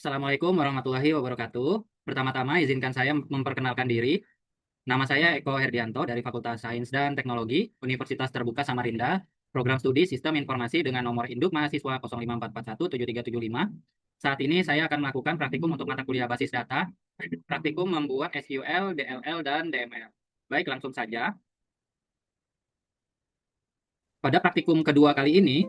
Assalamualaikum warahmatullahi wabarakatuh. Pertama-tama izinkan saya memperkenalkan diri. Nama saya Eko Herdianto dari Fakultas Sains dan Teknologi Universitas Terbuka Samarinda, Program Studi Sistem Informasi dengan nomor induk mahasiswa 054417375. Saat ini saya akan melakukan praktikum untuk mata kuliah basis data, praktikum membuat SQL, DLL, dan DML. Baik, langsung saja. Pada praktikum kedua kali ini,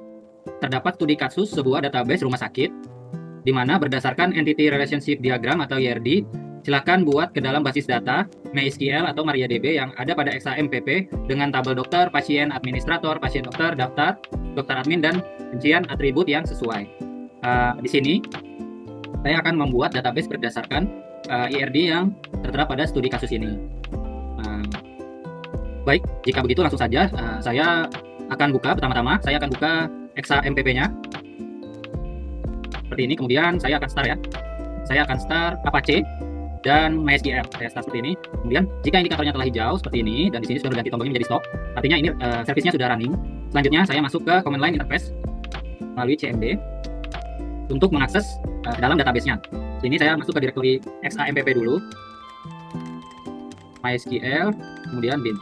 terdapat studi kasus sebuah database rumah sakit di mana berdasarkan Entity Relationship Diagram atau ERD, silakan buat ke dalam basis data MySQL atau MariaDB yang ada pada XAMPP dengan tabel dokter, pasien, administrator, pasien dokter, daftar, dokter admin, dan rincian atribut yang sesuai. Di sini, saya akan membuat database berdasarkan ERD yang tertera pada studi kasus ini. Baik, jika begitu langsung saja saya akan buka. Pertama-tama, saya akan buka XAMPP-nya. Seperti ini, kemudian saya akan start ya. Saya akan start Apache dan MySQL. Saya start seperti ini. Kemudian jika indikatornya telah hijau seperti ini dan di sini sudah berganti tombolnya menjadi stop, artinya ini servisnya sudah running. Selanjutnya saya masuk ke command line interface melalui CMD untuk mengakses dalam database-nya. Sini saya masuk ke directory XAMPP dulu, MySQL, kemudian bin.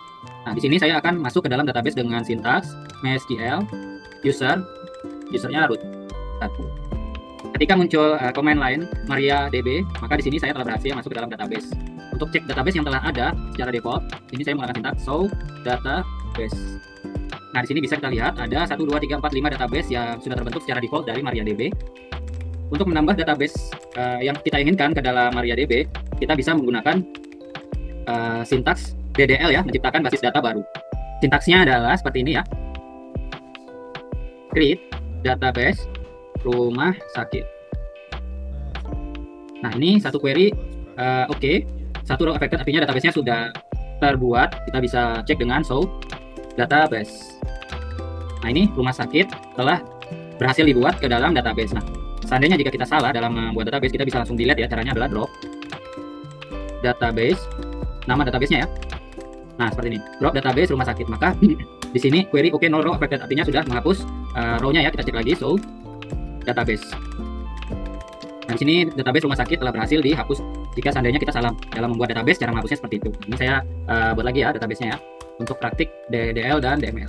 Nah, di sini saya akan masuk ke dalam database dengan sintaks MySQL usernya root. Ketika muncul command line MariaDB, maka di sini saya telah berhasil masuk ke dalam database. Untuk cek database yang telah ada secara default, ini saya menggunakan sintaks show database. Nah, di sini bisa kita lihat ada 1, 2, 3, 4, 5 database yang sudah terbentuk secara default dari MariaDB. Untuk menambah database yang kita inginkan ke dalam MariaDB, kita bisa menggunakan sintaks DDL ya, menciptakan basis data baru. Sintaksnya adalah seperti ini ya. Create database rumah sakit. Nah, ini satu query oke. Satu row affected artinya database-nya sudah terbuat. Kita bisa cek dengan show database. Nah, ini rumah sakit telah berhasil dibuat ke dalam database. Nah, seandainya jika kita salah dalam membuat database, kita bisa langsung delete ya. Caranya adalah drop database, nama database-nya ya. Nah, seperti ini. Drop database rumah sakit. Maka di sini query oke, no row affected artinya sudah menghapus row-nya ya. Kita cek lagi show database. Nah, di sini database rumah sakit telah berhasil dihapus jika seandainya kita salah dalam membuat database. Cara menghapusnya seperti itu. Ini saya buat lagi ya database-nya ya untuk praktik DDL dan DML.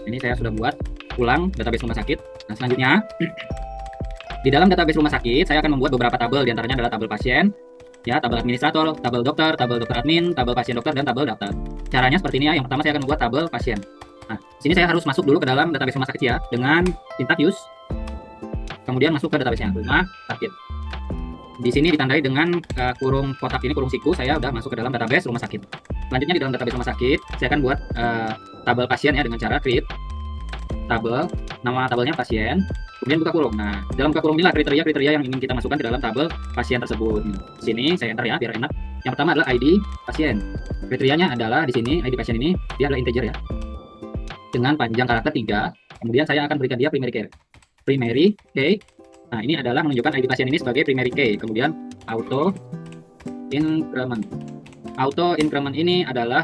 Ini saya sudah buat ulang database rumah sakit. Nah, selanjutnya di dalam database rumah sakit saya akan membuat beberapa tabel, diantaranya adalah tabel pasien ya, tabel administrator, tabel dokter admin, tabel pasien dokter, dan tabel daftar. Caranya seperti ini ya. Yang pertama saya akan membuat tabel pasien. Nah, sini saya harus masuk dulu ke dalam database rumah sakit ya dengan sintaks use. Kemudian masuk ke database-nya rumah sakit. Di sini ditandai dengan kurung kotak ini, kurung siku. Saya udah masuk ke dalam database rumah sakit. Selanjutnya di dalam database rumah sakit, saya akan buat tabel pasien ya dengan cara create tabel, nama tabelnya pasien, kemudian buka kurung. Nah, dalam buka kurung inilah kriteria-kriteria yang ingin kita masukkan ke dalam tabel pasien tersebut. Di sini saya enter ya biar enak. Yang pertama adalah ID pasien. Kriterianya adalah di sini ID pasien ini dia adalah integer ya, dengan panjang karakter 3. Kemudian saya akan berikan dia primary key. Nah, ini adalah menunjukkan ID pasien ini sebagai primary key. Kemudian auto increment. Auto increment ini adalah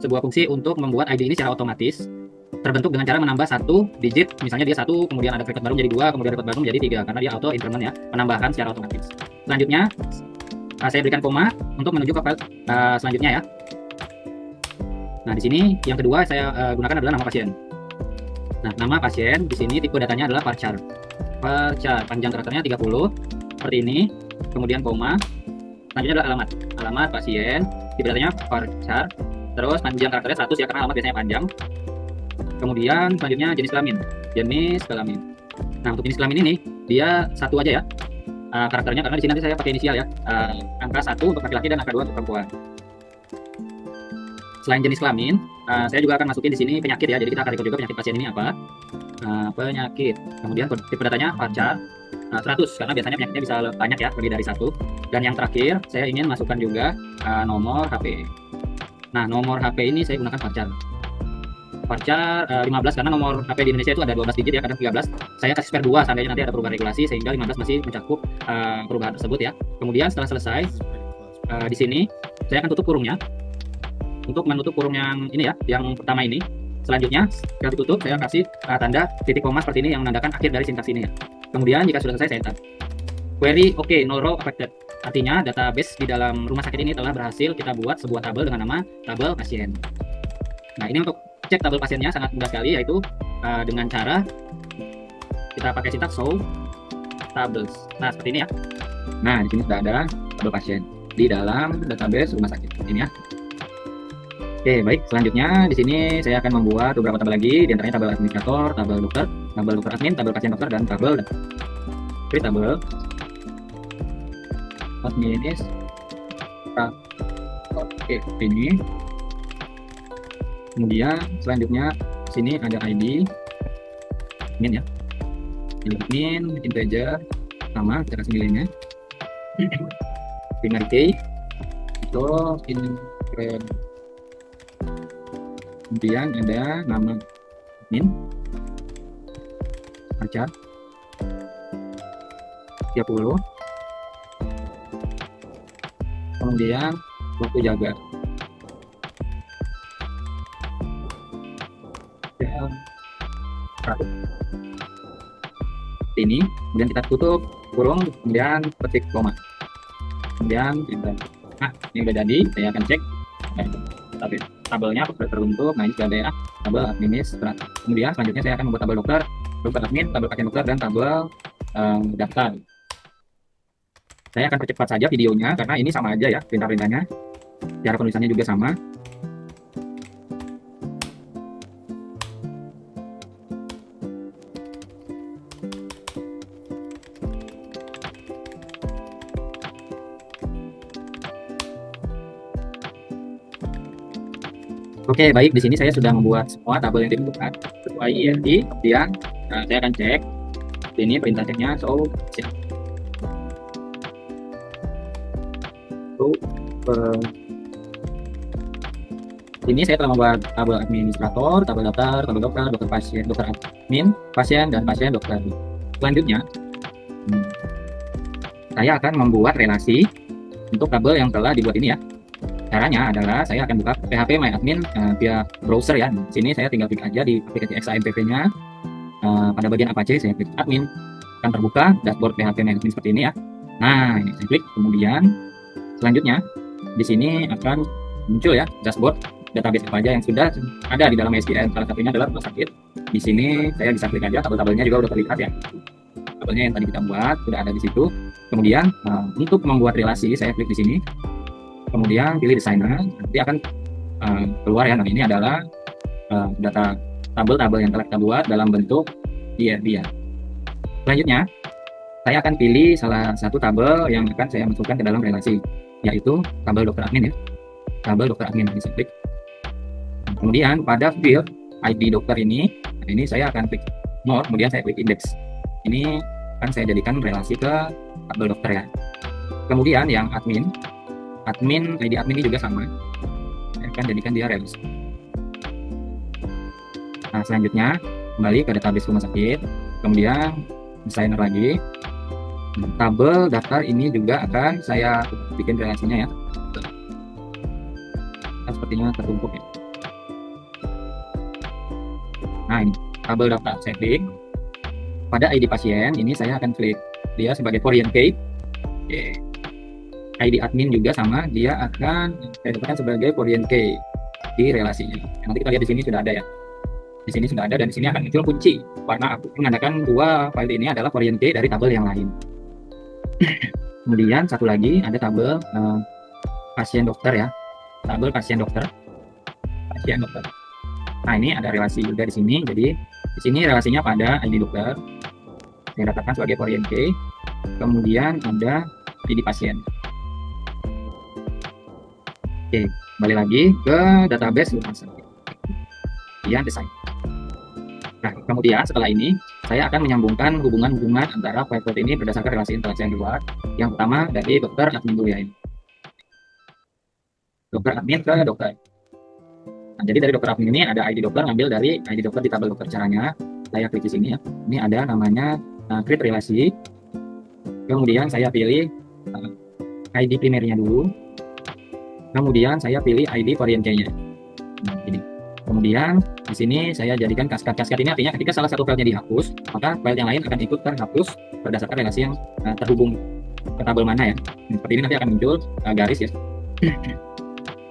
sebuah fungsi untuk membuat ID ini secara otomatis terbentuk dengan cara menambah satu digit. Misalnya dia 1, kemudian ada record baru menjadi 2, kemudian record baru menjadi 3, karena dia auto increment ya, menambahkan secara otomatis. Selanjutnya saya berikan koma untuk menuju ke file selanjutnya ya. Nah, di sini yang kedua saya gunakan adalah nama pasien. Nah, nama pasien di sini tipe datanya adalah varchar. Panjang karakternya 30 seperti ini. Kemudian koma. Selanjutnya adalah alamat pasien, tipe datanya varchar. Terus panjang karakternya 100 ya, karena alamat biasanya panjang. Kemudian selanjutnya jenis kelamin. Nah, untuk jenis kelamin ini dia satu aja ya karakternya, karena di sini nanti saya pakai inisial ya, angka 1 untuk laki-laki dan angka 2 untuk perempuan. Selain jenis kelamin, saya juga akan masukin di sini penyakit ya. Jadi kita akan record juga penyakit pasien ini apa. Penyakit. Kemudian tipe datanya varchar 100, karena biasanya penyakitnya bisa banyak ya, lebih dari 1. Dan yang terakhir saya ingin masukkan juga nomor HP. Nah, nomor HP ini saya gunakan varchar 15, karena nomor HP di Indonesia itu ada 12 digit ya, kadang 13. Saya kasih spare 2 seandainya nanti ada perubahan regulasi, sehingga 15 masih mencakup perubahan tersebut ya. Kemudian setelah selesai di sini saya akan tutup kurungnya. Untuk menutup kurung yang ini ya, yang pertama ini. Selanjutnya setelah ditutup saya kasih tanda titik koma seperti ini yang menandakan akhir dari sintaks ini ya. Kemudian jika sudah selesai saya enter. Query oke, no row affected. Artinya database di dalam rumah sakit ini telah berhasil kita buat sebuah tabel dengan nama tabel pasien. Nah, ini untuk cek tabel pasiennya sangat mudah sekali, yaitu dengan cara kita pakai sintak show tables. Nah, seperti ini ya. Nah, di sini sudah ada tabel pasien di dalam database rumah sakit ini ya. Oke, baik. Selanjutnya di sini saya akan membuat beberapa tabel lagi, di antaranya tabel administrator, tabel dokter admin, tabel pasien dokter, dan tabel administrator. Oke, ini. Kemudian selanjutnya di sini ada ID admin ya. Admin integer sama kita kasih nilainya. Primary key itu kemudian ada nama admin baca 30, kemudian waktu jaga ini, kemudian kita tutup kurung, kemudian ketik koma, kemudian enter. Nah, ini udah jadi. Saya akan cek tapi tabelnya sudah terbentuk. Nah, ini sudah ada ya, tabel administrator. Kemudian selanjutnya saya akan membuat tabel dokter admin, tabel pasien dokter, dan tabel daftar. Saya akan percepat saja videonya karena ini sama aja ya perintah-perintahnya, cara penulisannya juga sama. Oke, baik. Di sini saya sudah membuat semua tabel yang dibutuhkan sesuai INT. Kemudian saya akan cek. Ini perintah ceknya ini saya telah membuat tabel administrator, tabel daftar, tabel dokter, dokter pasien, dokter admin, pasien, dan pasien dokter. Selanjutnya, saya akan membuat relasi untuk tabel yang telah dibuat ini ya. Caranya adalah saya akan buka PHP MyAdmin via browser ya. Di sini saya tinggal klik aja di aplikasi XAMPP-nya. Pada bagian Apache saya klik admin, akan terbuka dashboard PHP MyAdmin seperti ini ya. Nah, ini saya klik. Kemudian selanjutnya di sini akan muncul ya dashboard database apa aja yang sudah ada di dalam SQL. Salah satunya adalah rumah sakit. Di sini saya bisa klik aja, tabel-tabelnya juga udah terlihat ya. Tabelnya yang tadi kita buat sudah ada di situ. Kemudian untuk membuat relasi saya klik di sini. Kemudian pilih desainer, nanti akan keluar ya. Nah, ini adalah data tabel-tabel yang telah kita buat dalam bentuk IRB ya. Selanjutnya, saya akan pilih salah satu tabel yang akan saya masukkan ke dalam relasi, yaitu tabel dokter admin ya. Tabel dokter admin, bisa klik. Kemudian pada field ID dokter ini, nah ini saya akan klik more, kemudian saya klik index. Ini akan saya jadikan relasi ke tabel dokter ya. Kemudian yang admin ID admin ini juga sama, saya akan jadikan dia relasi. Nah, selanjutnya kembali ke database rumah sakit, kemudian desainer lagi. Tabel daftar ini juga akan saya bikin relasinya ya. Nah, sepertinya tertumpuk ya. Nah, ini tabel daftar, saya klik. Pada ID pasien ini saya akan klik dia sebagai foreign key. ID admin juga sama, dia akan saya dapatkan sebagai foreign key di relasinya. Nanti kita lihat di sini sudah ada ya. Di sini sudah ada, dan di sini akan muncul kunci warna aku menandakan dua file ini adalah foreign key dari tabel yang lain. Kemudian satu lagi ada tabel pasien dokter ya. Tabel pasien dokter. Nah, ini ada relasi juga di sini. Jadi di sini relasinya pada ID dokter. Saya katakan sebagai foreign key. Kemudian ada ID pasien. Oke, kembali lagi ke database rumah sakit. Kemudian desain. Nah, kemudian setelah ini saya akan menyambungkan hubungan-hubungan antara file ini berdasarkan relasi interaksi yang dibuat. Yang pertama dari dokter admin dulu ya ini. Dokter admin ke dokter. Nah, jadi dari dokter admin ini ada ID dokter, ngambil dari ID dokter di tabel dokter. Caranya saya klik di sini ya. Ini ada namanya create relasi. Kemudian saya pilih ID primernya dulu. Kemudian saya pilih ID foreign key-nya. Nah, ini. Kemudian di sini saya jadikan kaskat. Kaskat ini artinya ketika salah satu filenya dihapus, maka file yang lain akan ikut terhapus berdasarkan relasi yang terhubung ke tabel mana ya. Seperti ini nanti akan muncul garis ya.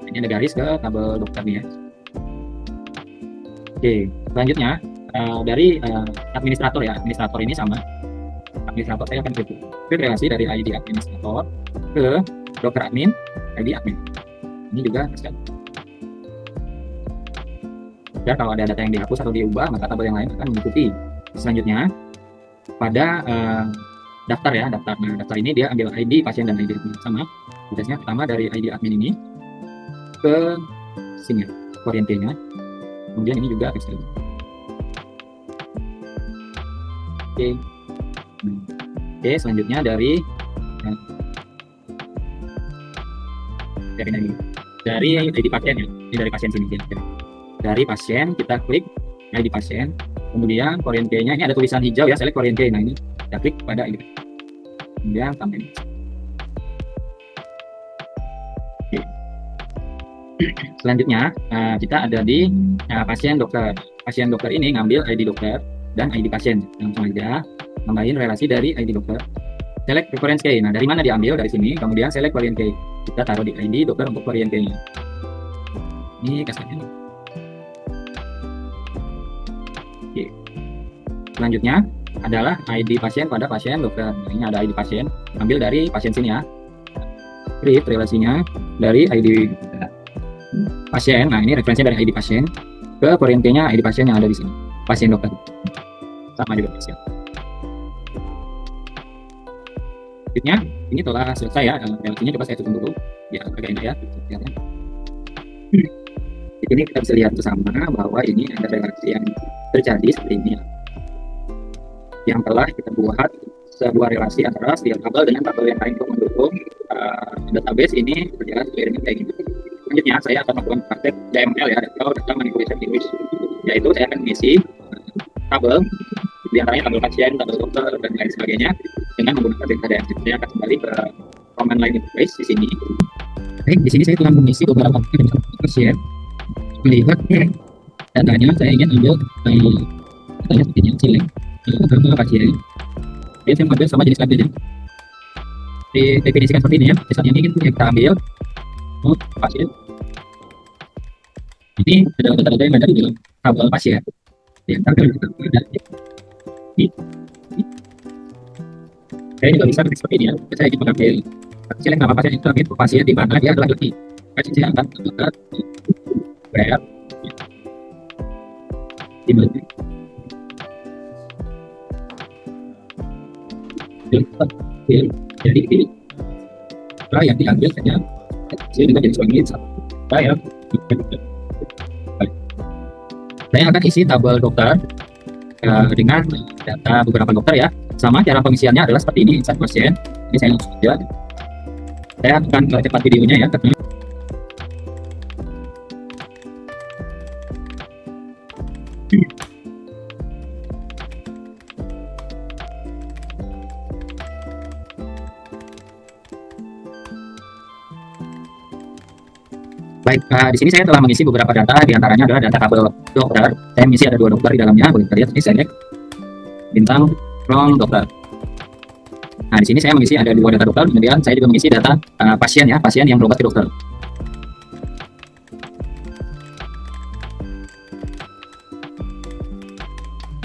Ini ada garis ke tabel dokternya. Oke, selanjutnya dari administrator ya. Administrator ini sama. Administrator saya akan create relasi dari ID administrator ke dokter admin, ID admin. Ini juga kaskat. Ya, kalau ada data yang dihapus atau diubah, maka tabel yang lain akan mengikuti. Selanjutnya, pada daftar ya, daftar. Nah, daftar ini dia ambil ID pasien dan ID admin sama. Prosesnya pertama dari ID admin ini ke sini, orientenya. Kemudian ini juga text. Oke. Oke, selanjutnya dari ID pasien ya. Ini dari pasien sini. Dari pasien kita klik ID pasien, kemudian Korean key-nya ini ada tulisan hijau ya, select Korean key. Nah, ini kita klik pada ini, kemudian tambah ini. Oke. Selanjutnya kita ada di pasien dokter. Pasien dokter ini ngambil ID dokter dan ID pasien. Langsung aja tambahin relasi dari ID dokter, select reference key. Nah, dari mana diambil? Dari sini, kemudian select Korean key. Kita taruh di ID dokter untuk Korean key-nya. Ini kaskadnya. Selanjutnya adalah ID pasien pada pasien dokter. Nah, ini ada ID pasien, ambil dari pasien sini ya. Create relasinya dari ID pasien. Nah, ini referensinya dari ID pasien ke Korean key-nya ID pasien yang ada di sini. Pasien dokter. Sama juga pasien. Selanjutnya, ini telah selesai ya. Relasinya coba saya tutup dulu. Ya, agak indah ya. Di sini kita bisa lihat bersama bahwa ini ada relasi yang terjadi seperti ini, yang telah kita buat sebuah relasi antara setiap tabel dengan tabel yang lain untuk mendukung database ini berjalan sesuai dengan kayak gini. Selanjutnya saya akan melakukan praktek DML ya, data manipulation language, yaitu saya akan mengisi tabel di antaranya tabel pasien, tabel dokter dan lain sebagainya dengan menggunakan data DML. Saya akan kembali ke command line interface di sini. Baik, di sini saya telah mengisi beberapa pasien. Melihat datanya, saya ingin ambil datanya seperti ini, select nama pasien. Jadi saya mengambil sama jenis tabelnya. Didefinisikan seperti ini ya. Misalnya ini kita ambil pasien. Ini adalah data-data yang ada di dalam tabel pasien. Yang tabel ada ini. Saya juga bisa seperti ini ya. Saya ingin mengambil select nama pasien itu ambil pasien di mana dia adalah laki. Saya akan menggunakan grab dimana jadi ini yang diambil saja saya juga jadi suami saya akan isi tabel dokter dengan data beberapa dokter ya. Sama cara pengisiannya adalah seperti ini. Insert pasien ini saya langsung saja, saya akan cepat videonya ya karena baik, di sini saya telah mengisi beberapa data, diantaranya adalah data tabel dokter. Saya mengisi ada 2 dokter di dalamnya, boleh kita lihat ini select bintang from dokter. Nah, di sini saya mengisi ada 2 data dokter, kemudian saya juga mengisi data pasien ya, pasien yang berobat ke dokter.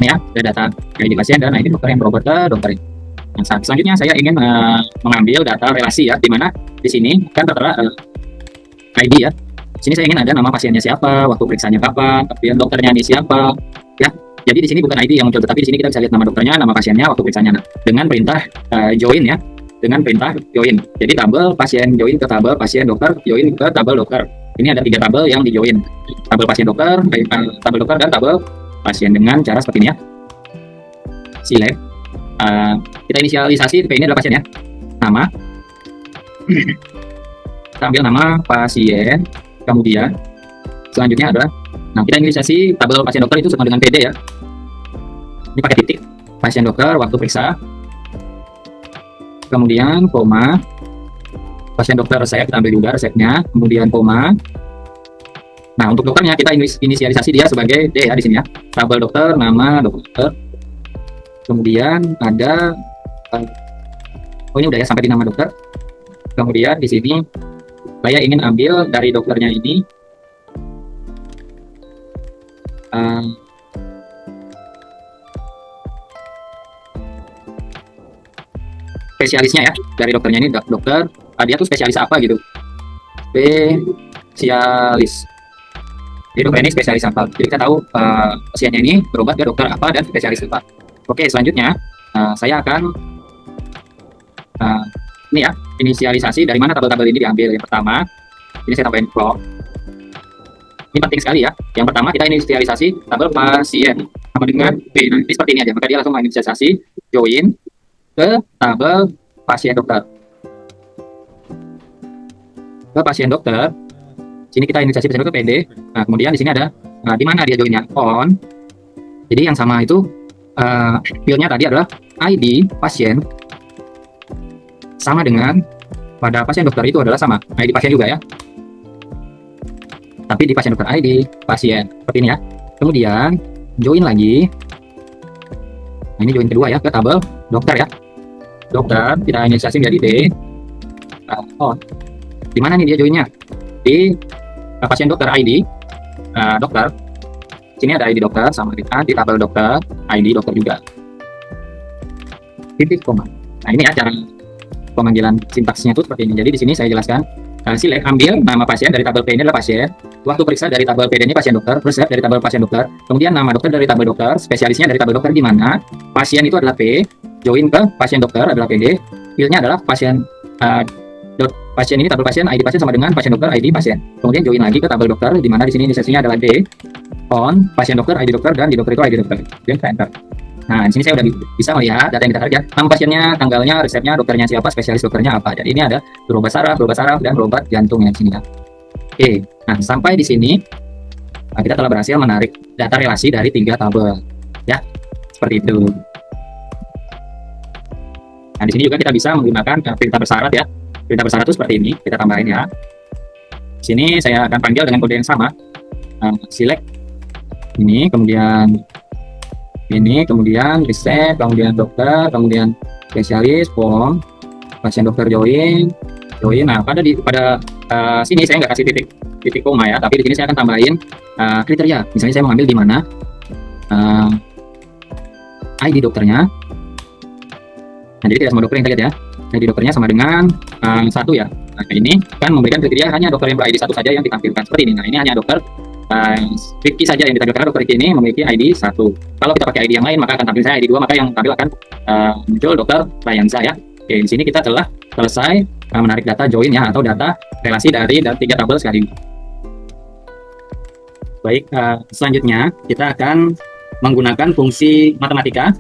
Ini ya, ada data ID pasien dan ID dokter yang berobat ke dokter. Nah, selanjutnya saya ingin mengambil data relasi ya, di mana di sini kan tertera ID ya. Di sini saya ingin ada nama pasiennya siapa, waktu periksanya kapan, kemudian dokternya ini siapa, ya. Jadi di sini bukan ID yang muncul, tetapi di sini kita bisa lihat nama dokternya, nama pasiennya, waktu periksanya. Nah, dengan perintah join ya, dengan perintah join. Jadi tabel pasien join ke tabel pasien dokter, join ke tabel dokter. Ini ada 3 tabel yang di join, tabel pasien dokter, tabel dokter dan tabel pasien dengan cara seperti ini ya. Select, kita inisialisasi P ini adalah pasien ya, nama, kita ambil nama pasien. Kemudian selanjutnya adalah, nah kita inisialisasi tabel pasien dokter itu sama dengan PD ya. Ini pakai titik, pasien dokter, waktu periksa, kemudian koma, pasien dokter resep, kita ambil juga resepnya, kemudian koma, Nah, untuk dokternya kita inisialisasi dia sebagai D ya di sini ya. Tabel dokter, nama dokter. Kemudian ada oh ini udah ya sampai di nama dokter. Kemudian di sini saya ingin ambil dari dokternya ini spesialisnya ya, dari dokternya ini dokter dia tuh spesialis apa gitu, spesialis. Jadi dokter ini spesialis apa, jadi kita tahu pasiennya ini berobat ke dokter apa dan spesialis apa. Oke, selanjutnya saya akan ini ya, inisialisasi dari mana tabel-tabel ini diambil. Yang pertama ini saya tambahin floor, ini penting sekali ya. Yang pertama kita inisialisasi tabel pasien sama dengan B. Nah, ini seperti ini aja, maka dia langsung menginisialisasi join ke tabel pasien dokter. Ke pasien dokter, sini kita inisiasi pasien dokter PD. Nah, kemudian di sini ada di mana dia joinnya on. Jadi yang sama itu fieldnya tadi adalah ID pasien sama dengan pada pasien dokter itu adalah sama ID pasien juga ya. Tapi di pasien dokter ID pasien seperti ini ya. Kemudian join lagi. Nah, ini join kedua ya ke tabel dokter ya. Dokter kita inisiasi menjadi D. Oh, di mana nih dia joinnya? Di pasien dokter ID dokter. Sini ada ID dokter sama kita di tabel dokter ID dokter juga. Titik koma. Nah ini ya cara pemanggilan sintaksnya itu seperti ini. Jadi di sini saya jelaskan. Select ambil nama pasien dari tabel P ini adalah pasien. Waktu periksa dari tabel PD ini pasien dokter. Terus dari tabel pasien dokter. Kemudian nama dokter dari tabel dokter. Spesialisnya dari tabel dokter di mana? Pasien itu adalah P. Join ke pasien dokter adalah PD. Fieldnya adalah pasien. Pasien ini tabel pasien ID pasien sama dengan pasien dokter ID pasien. Kemudian join lagi ke tabel dokter di mana di sini inisiasinya adalah D. On pasien dokter ID dokter dan di dokter itu ID dokter. Kemudian enter. Nah, di sini saya udah bisa melihat data yang kita cari ya. Nama pasiennya, tanggalnya, resepnya, dokternya siapa, spesialis dokternya apa. Jadi ini ada berobat saraf, dan berobat jantung ya di sini ya. Oke, nah sampai di sini kita telah berhasil menarik data relasi dari 3 tabel. Ya, seperti itu. Nah, di sini juga kita bisa menggunakan perintah bersyarat ya. Perintah bersyarat itu seperti ini, kita tambahin ya. Di sini saya akan panggil dengan kode yang sama. Select ini, kemudian ini, kemudian reset, kemudian dokter, kemudian spesialis, form, pasien dokter join. Nah, pada sini saya nggak kasih titik koma ya, tapi di sini saya akan tambahin kriteria. Misalnya saya mengambil di mana ID dokternya. Nah, jadi tidak semua dokter yang kita lihat ya. ID dokternya sama dengan 1 ya. Nah, ini kan memberikan kriteria hanya dokter yang ber-ID 1 saja yang ditampilkan seperti ini. Nah, ini hanya dokter Ricky saja yang ditampilkan, dokter Ricky ini memiliki ID 1. Kalau kita pakai ID yang lain maka akan tampil saya ID 2, maka yang tampil akan muncul dokter Rayansa ya. Oke, di sini kita telah selesai menarik data join ya, atau data relasi dari 3 tabel sekaligus. Baik, selanjutnya kita akan menggunakan fungsi matematika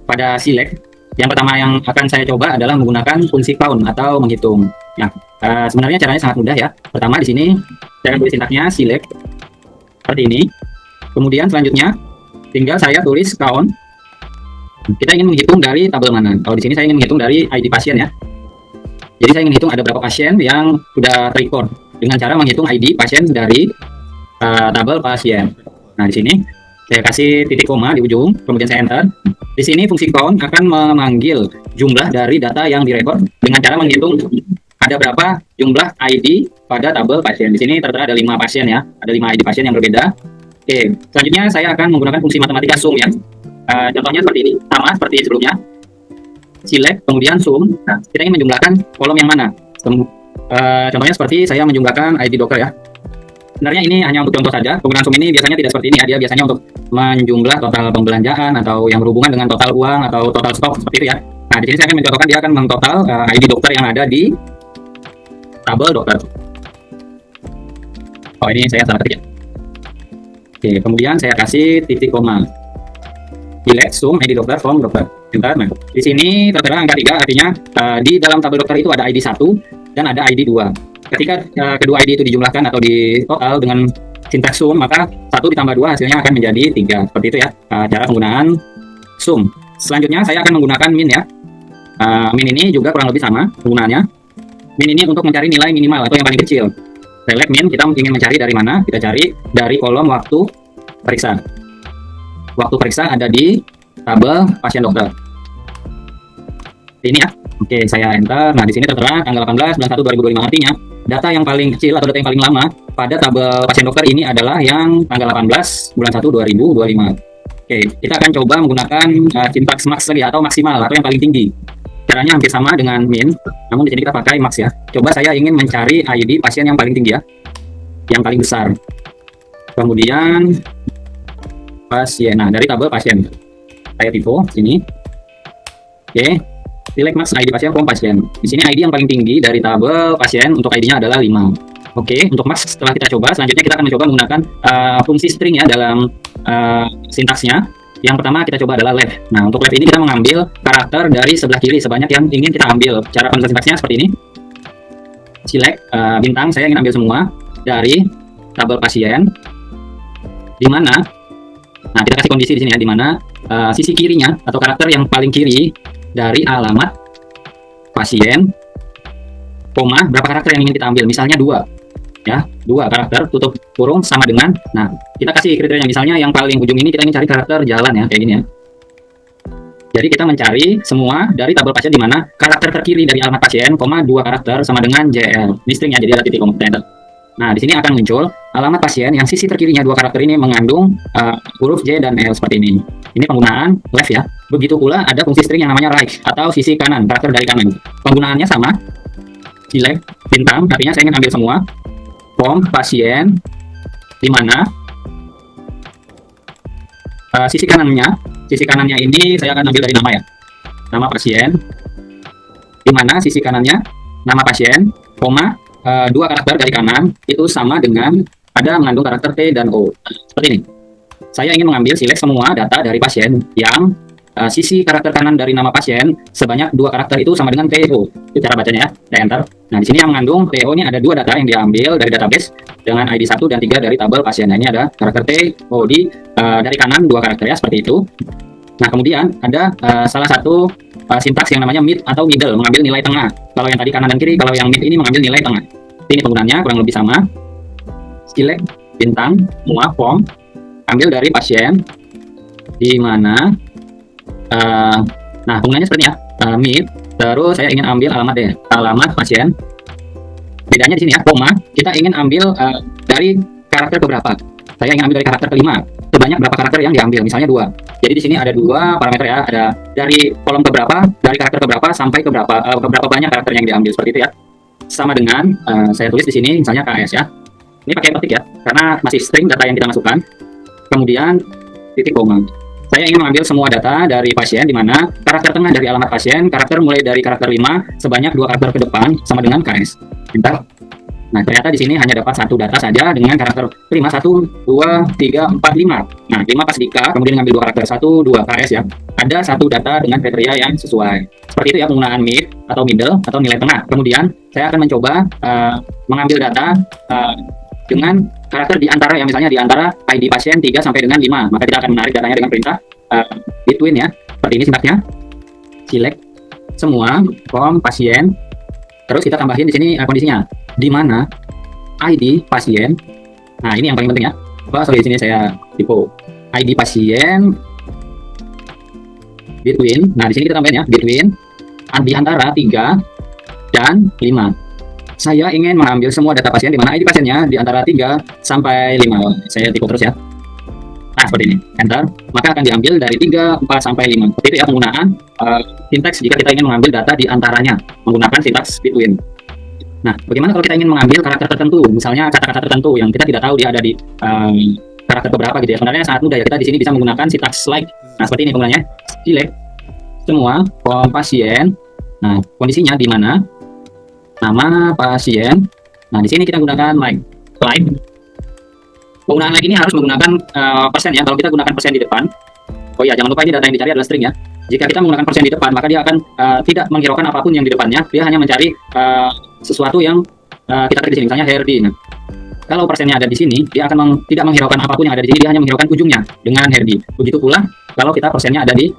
pada select. Yang pertama yang akan saya coba adalah menggunakan fungsi count atau menghitung. Nah, sebenarnya caranya sangat mudah ya. Pertama di sini saya akan tulis sintaksnya select seperti ini. Kemudian selanjutnya tinggal saya tulis count. Kita ingin menghitung dari tabel mana? Kalau di sini saya ingin menghitung dari ID pasien ya. Jadi saya ingin menghitung ada berapa pasien yang sudah record dengan cara menghitung ID pasien dari tabel pasien. Nah, di sini saya kasih titik koma di ujung, kemudian saya enter. Di sini fungsi count akan memanggil jumlah dari data yang direkod dengan cara menghitung ada berapa jumlah ID pada tabel pasien. Di sini tertera ada 5 pasien ya, ada 5 ID pasien yang berbeda. Oke, selanjutnya saya akan menggunakan fungsi matematika sum ya. Contohnya seperti ini, sama seperti sebelumnya. Select, kemudian sum. Nah, kita ingin menjumlahkan kolom yang mana? Contohnya seperti saya menjumlahkan ID dokter ya. Sebenarnya ini hanya untuk contoh saja. Penggunaan sum ini biasanya tidak seperti ini ya. Dia biasanya untuk menjumlah total pembelanjaan atau yang berhubungan dengan total uang atau total stok seperti itu ya. Nah, di sini saya akan mencontohkan dia akan mengtotal ID dokter yang ada di tabel dokter. Oh, ini saya salah ketik ya. Oke, kemudian saya kasih titik koma. Select sum ID dokter from dokter. Enter. Nah, di sini tertera angka 3, artinya di dalam tabel dokter itu ada ID 1 dan ada ID 2. Ketika kedua ID itu dijumlahkan atau di total dengan sintaks sum, maka 1 ditambah 2 hasilnya akan menjadi 3. Seperti itu ya cara penggunaan sum. Selanjutnya saya akan menggunakan min ya. Min ini juga kurang lebih sama penggunaannya. Min ini untuk mencari nilai minimal atau yang paling kecil. Select min, kita ingin mencari dari mana? Kita cari dari kolom waktu periksa. Waktu periksa ada di tabel pasien dokter. Ini ya. Oke, saya enter. Nah, di sini tertera tanggal 18 bulan 1 2025. Artinya, data yang paling kecil atau data yang paling lama pada tabel pasien dokter ini adalah yang tanggal 18 bulan 1 2025. Oke, kita akan coba menggunakan sintaks max lagi atau maksimal atau yang paling tinggi. Caranya hampir sama dengan min, namun di sini kita pakai max ya. Coba saya ingin mencari ID pasien yang paling tinggi ya, yang paling besar. Kemudian pasien. Nah, dari tabel pasien, saya tipe sini. Oke, select max ID pasien from pasien. Di sini ID yang paling tinggi dari tabel pasien untuk ID-nya adalah 5. Oke, untuk max setelah kita coba, selanjutnya kita akan mencoba menggunakan fungsi string ya dalam sintaksnya. Yang pertama kita coba adalah left. Nah, untuk left ini kita mengambil karakter dari sebelah kiri sebanyak yang ingin kita ambil. Cara penulisan sintaksnya seperti ini. Select bintang, saya ingin ambil semua dari tabel pasien. Di mana? Nah, kita kasih kondisi di sini ya, di mana sisi kirinya atau karakter yang paling kiri dari alamat pasien, koma, berapa karakter yang ingin kita ambil? Misalnya 2. Ya, 2 karakter tutup kurung sama dengan, nah kita kasih kriterianya, misalnya yang paling ujung ini kita ingin cari karakter jalan ya, kayak gini ya. Jadi kita mencari semua dari tabel pasien di mana karakter terkiri dari alamat pasien, koma 2 karakter sama dengan JL. Ini stringnya, jadi ada titik koma. Nah, di sini akan muncul alamat pasien yang sisi terkirinya 2 karakter ini mengandung huruf J dan L seperti ini. Ini penggunaan left ya. Begitu pula ada fungsi string yang namanya right atau sisi kanan, karakter dari kanan. Penggunaannya sama. Select bintang, artinya saya ingin ambil semua. Form pasien di mana sisi kanannya ini saya akan ambil dari nama ya, nama pasien, di mana sisi kanannya nama pasien, koma 2 karakter dari kanan itu sama dengan ada mengandung karakter T dan O. Seperti ini. Saya ingin mengambil select semua data dari pasien yang sisi karakter kanan dari nama pasien sebanyak 2 karakter itu sama dengan TO. Itu cara bacanya ya, saya enter. Nah, di sini yang mengandung TO ini ada 2 data yang diambil dari database dengan ID 1 dan 3 dari tabel pasien. Nah, ini ada karakter TO dari kanan 2 karakter ya, seperti itu. Nah, kemudian ada salah satu sintaks yang namanya mid atau middle, mengambil nilai tengah. Kalau yang tadi kanan dan kiri, kalau yang mid ini mengambil nilai tengah. Ini penggunaannya kurang lebih sama. Select bintang, semua form, ambil dari pasien di mana nah, penggunaannya seperti ya, mid, terus saya ingin ambil alamat deh, alamat pasien. Bedanya di sini ya, koma, kita ingin ambil dari karakter keberapa? Saya ingin ambil dari karakter kelima. Sebanyak berapa karakter yang diambil? Misalnya 2. Jadi di sini ada 2 parameter ya, ada dari kolom keberapa, dari karakter keberapa sampai keberapa banyak karakter yang diambil, seperti itu ya. Sama dengan saya tulis di sini misalnya KS ya. Ini pakai ketik ya, karena masih string data yang kita masukkan. Kemudian titik koma. Saya ingin mengambil semua data dari pasien di mana karakter tengah dari alamat pasien, karakter mulai dari karakter 5 sebanyak 2 karakter ke depan sama dengan KS. Enter. Nah, ternyata di sini hanya dapat 1 data saja dengan karakter 5, 1, 2, 3, 4, 5. Nah, 5 pas di K, kemudian ngambil 2 karakter 1, 2 KS ya. Ada 1 data dengan kriteria yang sesuai. Seperti itu ya penggunaan mid atau middle atau nilai tengah. Kemudian saya akan mencoba mengambil data dengan karakter di antara yang misalnya di antara ID pasien 3 sampai dengan 5. Maka kita akan menarik datanya dengan perintah between ya. Seperti ini sintaksnya. Select semua form pasien. Terus kita tambahin di sini kondisinya. Di mana ID pasien. Nah, ini yang paling penting ya. Sorry, di sini saya tipe ID pasien between. Nah, di sini kita tambahin ya, between di antara 3 dan 5. Saya ingin mengambil semua data pasien di mana ID pasiennya di antara 3 sampai 5. Saya tipe terus ya. Nah, seperti ini. Enter. Maka akan diambil dari 3, 4 sampai 5. Seperti itu ya penggunaan sintaks jika kita ingin mengambil data di antaranya menggunakan sintaks between. Nah, bagaimana kalau kita ingin mengambil karakter tertentu, misalnya kata-kata tertentu yang kita tidak tahu dia ada di karakter keberapa gitu ya. Sebenarnya sangat mudah ya, kita di sini bisa menggunakan sintaks like. Nah, seperti ini penggunaannya. Select semua form pasien. Nah, kondisinya di mana? Nama pasien. Nah, di sini kita gunakan like. Penggunaan like ini harus menggunakan persen ya. Kalau kita gunakan persen di depan, oh ya, jangan lupa ini data yang dicari adalah string ya. Jika kita menggunakan persen di depan, maka dia akan tidak menghiraukan apapun yang di depannya. Dia hanya mencari sesuatu yang kita cari di sini, misalnya Herdi. Nah, kalau persennya ada di sini, dia akan tidak menghiraukan apapun yang ada di sini. Dia hanya menghiraukan ujungnya dengan Herdi. Begitu pula kalau kita persennya ada di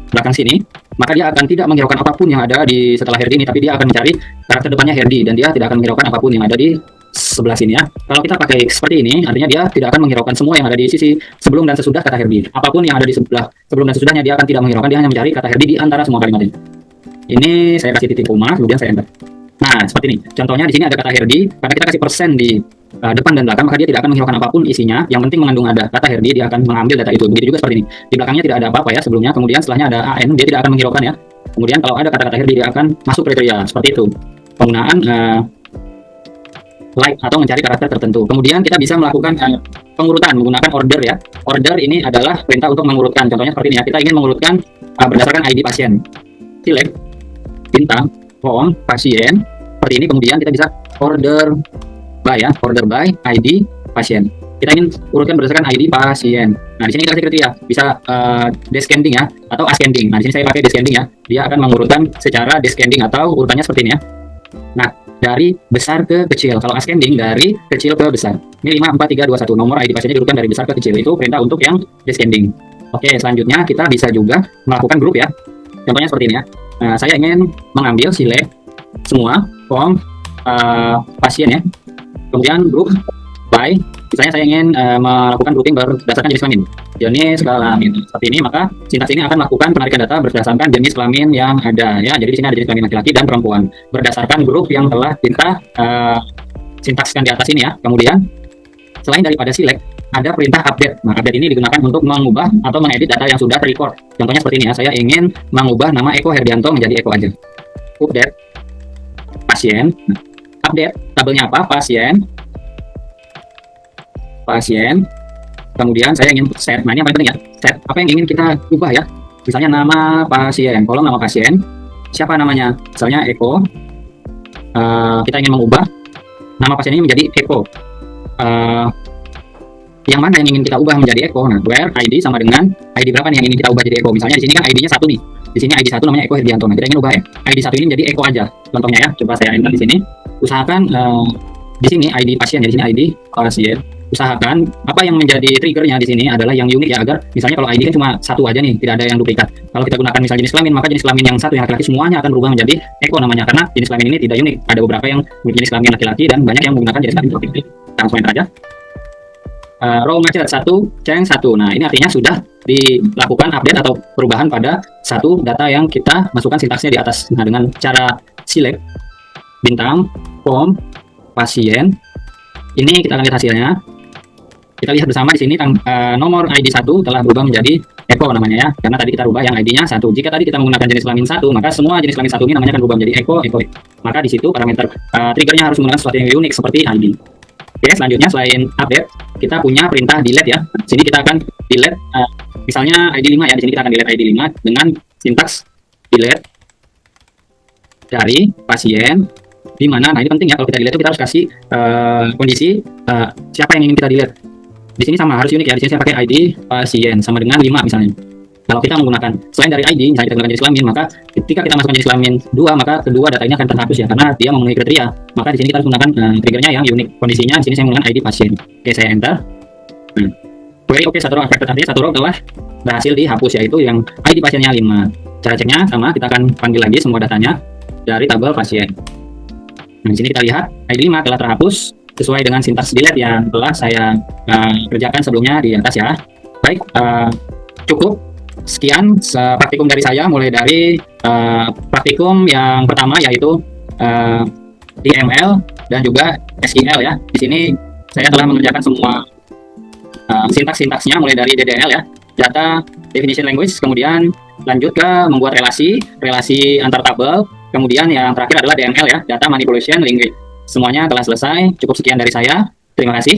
belakang sini, maka dia akan tidak menghiraukan apapun yang ada di setelah Herdi ini, tapi dia akan mencari karakter depannya Herdi dan dia tidak akan menghiraukan apapun yang ada di sebelah sini ya. Kalau kita pakai seperti ini, artinya dia tidak akan menghiraukan semua yang ada di sisi sebelum dan sesudah kata Herbie. Apapun yang ada di sebelah sebelum dan sesudahnya, dia akan tidak menghiraukan, dia hanya mencari kata Herbie di antara semua kalimatnya. Ini saya kasih titik koma, kemudian saya enter. Nah, seperti ini. Contohnya di sini ada kata Herbie, karena kita kasih persen di depan dan belakang, maka dia tidak akan menghiraukan apapun isinya. Yang penting mengandung ada kata Herbie, dia akan mengambil data itu. Begitu juga seperti ini. Di belakangnya tidak ada apa-apa ya sebelumnya, kemudian setelahnya ada AN, dia tidak akan menghiraukan ya. Kemudian kalau ada kata-kata Herbie, dia akan masuk kriteria seperti itu. Penggunaan like atau mencari karakter tertentu. Kemudian kita bisa melakukan pengurutan menggunakan order ya. Order ini adalah perintah untuk mengurutkan. Contohnya seperti ini ya. Kita ingin mengurutkan berdasarkan ID pasien. Select bintang form pasien seperti ini. Kemudian kita bisa order by ya, order by ID pasien. Kita ingin urutkan berdasarkan ID pasien. Nah, di sini kita kasih kriteria, bisa descending ya atau ascending. Nah, di sini saya pakai descending ya. Dia akan mengurutkan secara descending atau urutannya seperti ini ya. Nah, dari besar ke kecil. Kalau ascending dari kecil ke besar. Ini 5 4 3 2 1. Nomor ID pasiennya diurutkan dari besar ke kecil. Itu perintah untuk yang descending. Oke, selanjutnya kita bisa juga melakukan grup ya. Contohnya seperti ini ya. Nah, saya ingin mengambil select semua form pasien ya. Kemudian grup by, misalnya saya ingin melakukan grouping berdasarkan jenis kelamin. Jenis kelamin seperti ini, maka sintaks ini akan melakukan penarikan data berdasarkan jenis kelamin yang ada ya. Jadi di sini ada jenis kelamin laki-laki dan perempuan berdasarkan grup yang telah kita sintakskan di atas ini ya. Kemudian selain daripada select, ada perintah update. Nah, update ini digunakan untuk mengubah atau mengedit data yang sudah terrecord. Contohnya seperti ini ya, saya ingin mengubah nama Eko Herdianto menjadi Eko aja. Update pasien. Nah, update tabelnya apa? Pasien. Kemudian saya ingin set. Nah, ini yang paling penting ya. Set apa yang ingin kita ubah ya. Misalnya nama pasien, kolom nama pasien. Siapa namanya? Misalnya Eko. Kita ingin mengubah nama pasien ini menjadi Eko. Yang mana yang ingin kita ubah menjadi Eko? Nah, where ID sama dengan ID berapa nih yang ingin kita ubah jadi Eko? Misalnya di sini kan ID-nya 1 nih. Di sini ID 1 namanya Eko Herdianto. Nah, kita ingin ubah ya. ID 1 ini menjadi Eko aja. Contohnya ya. Coba saya enter di sini. Usahakan di sini ID pasien ya, di sini ID pasien. Usahakan apa yang menjadi triggernya di sini adalah yang unik ya, agar misalnya kalau ID kan cuma satu aja nih, tidak ada yang duplikat. Kalau kita gunakan misalnya jenis kelamin, maka jenis kelamin yang satu yang laki-laki semuanya akan berubah menjadi Eko namanya, karena jenis kelamin ini tidak unik. Ada beberapa yang jenis kelamin laki-laki dan banyak yang menggunakan jenis kelamin laki-laki. Langsung enter aja. Row macet 1, ceng 1. Nah, ini artinya sudah dilakukan update atau perubahan pada satu data yang kita masukkan sintaksnya di atas. Nah, dengan cara select bintang form pasien, ini kita akan lihat hasilnya. Kita lihat bersama di sini nomor ID 1 telah berubah menjadi Eko namanya ya, karena tadi kita rubah yang ID-nya 1. Jika tadi kita menggunakan jenis kelamin 1, maka semua jenis kelamin 1 ini namanya akan berubah menjadi Eko. Maka di situ parameter triggernya harus menggunakan sesuatu yang unik seperti ID. Oke, selanjutnya selain update, kita punya perintah delete ya. Di sini kita akan delete misalnya ID 5 ya. Di sini kita akan delete ID 5 dengan sintaks delete dari pasien di mana. Nah, ini penting ya, kalau kita delete itu kita harus kasih kondisi siapa yang ingin kita delete. Di sini sama harus unik ya. Di sini saya pakai ID pasien sama dengan 5 misalnya. Kalau kita menggunakan selain dari ID, misalnya kita menggunakan jenis kelamin, maka ketika kita masukkan jenis kelamin 2, maka kedua data ini akan terhapus ya, karena dia memenuhi kriteria. Maka di sini kita harus menggunakan triggernya yang unik. Kondisinya di sini saya menggunakan ID pasien. Oke, saya enter. Query oke, satu row affected, artinya satu row telah berhasil dihapus, yaitu yang ID pasiennya 5. Cara ceknya sama, kita akan panggil lagi semua datanya dari tabel pasien. Nah, di sini kita lihat ID 5 telah terhapus sesuai dengan sintaks delete yang telah saya kerjakan sebelumnya di atas ya. Baik, cukup sekian praktikum dari saya, mulai dari praktikum yang pertama yaitu DML dan juga SQL ya. Di sini saya telah mengerjakan semua sintaks-sintaksnya mulai dari DDL ya, data definition language, kemudian lanjut ke membuat relasi antar tabel, kemudian yang terakhir adalah DML ya, data manipulation language. Semuanya telah selesai. Cukup sekian dari saya. Terima kasih.